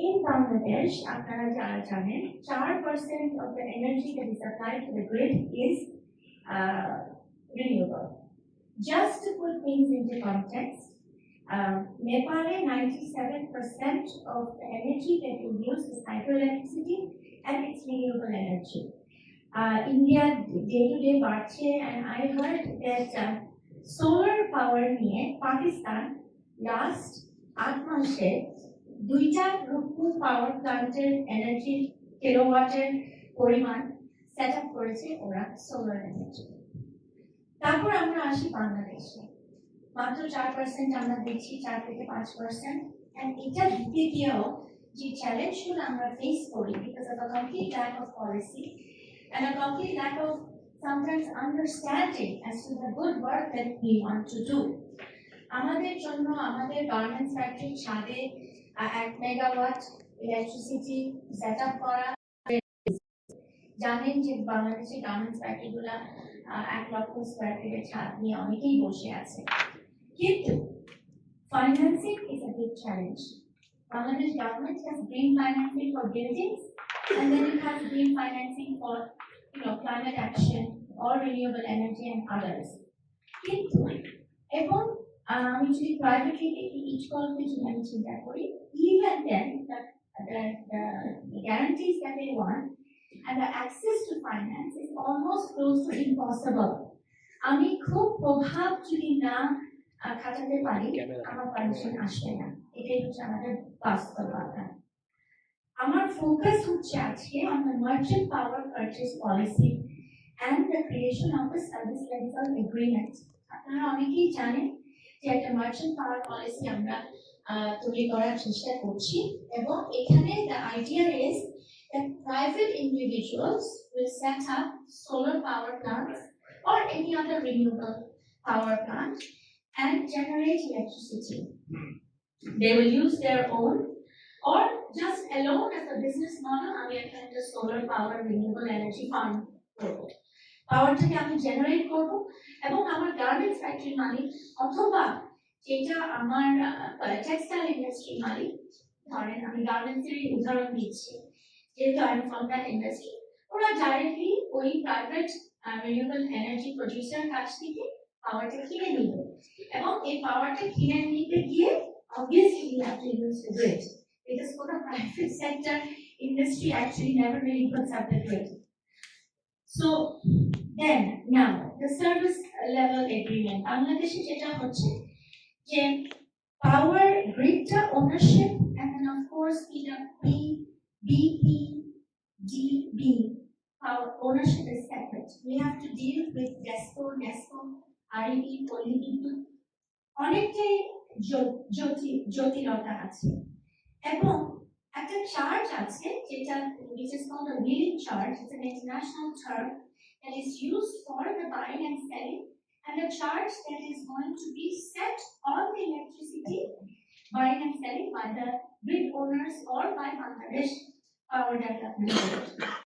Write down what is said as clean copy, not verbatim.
In Bangladesh, আপনারা যারা জানেন 4% of the energy that is supplied to the grid is renewable. Just to put things into context, Nepal 97% of the energy that we use is hydroelectricity and it's renewable energy. India day to day বাড়ছে, and I heard that solar power নিয়ে Pakistan last 8 মাসে দুইটা রূপপুর পাওয়ার প্ল্যান্টের energy কিলোওয়াটের পরিমাণ set up করেছে ওরা solar energy. তারপর আমরা আসি বাংলাদেশে, মাত্র 4% আমরা দেখছি, 4 থেকে 5%, and এটা দিতে গিয়েও যে চ্যালেঞ্জগুলো আমরা ফেস করি because of a complete lack of policy and a complete lack of sometimes understanding as to the good work that we want to do. আমাদের জন্য আমাদের গার্মেন্টস ফ্যাক্টরি ছাদে 1 মেগাওয়াট ইলেকট্রিসিটি সেট আপ করা, জানেন যে বাংলাদেশের garments ফ্যাক্টরিগুলো 1 লক্ষ square ফিটের ছাদ নিয়ে অনেকেই বসে আছে, কিন্তু financing is a big challenge. Bangladesh government has green financing for buildings, and then it has green financing for climate action or renewable energy and others. কিন্তু এবং আমি যদি প্রাইভেটলি each quality যদি আমি চিন্তা করি, even then the guarantees that they want and the access to finance is almost close to impossible. আমি খুব প্রভাব যদি না খাটাতে পারি আমার পারমিশন আসবে না, এটাই হচ্ছে আমাদের বাস্তবতা। আমার ফোকাস হচ্ছে আজকে on the merchant power purchase policy and the creation of a service rental agreement. আপনারা অনেকেই জানেন যে একটা মার্চেন্ট পাওয়ার পলিসি আমরা তৈরি করার চেষ্টা করছি, এবং এখানে the idea is that private individuals will set up solar power plants or any other renewable power plant and generate electricity. They will use their own or just alone as a business model. আমি একটা solar power renewable energy farm করব, পাওয়ারটাকে আমি generate করব এবং আমার garments factory মালিক অথবা যেটা আমার টেক্সটাইল ইন্ডাস্ট্রি মালিক, ধরেন আমি গার্মেন্টসের উদাহরণ দিচ্ছি যেহেতু I am from that industry, ওরা ডাইরেক্টলি ওই প্রাইভেট রিনিউয়েবল এনার্জি প্রডিউসার কাছ থেকে পাওয়ারটা কিনে নিবে, এবং এই পাওয়ারটা কিনে নিতে গিয়ে obviously you have to use the grid because for the private sector industry actually never really puts up the grid. So then now the service level agreement, Bangladesh যেটা হচ্ছে যে power grid ownership and then of course BPDB power ownership is separate. We have to deal with DESCOM, REB, Polyvidyut, অনেকটাই জটিলতা আছে, এবং একটা charge আছে যেটা which is called a wheeling charge. It's an international term that is used for the buying and selling, and a charge that is going to be set on the electricity buying and selling by the grid owners or by Bangladesh Power Development Board.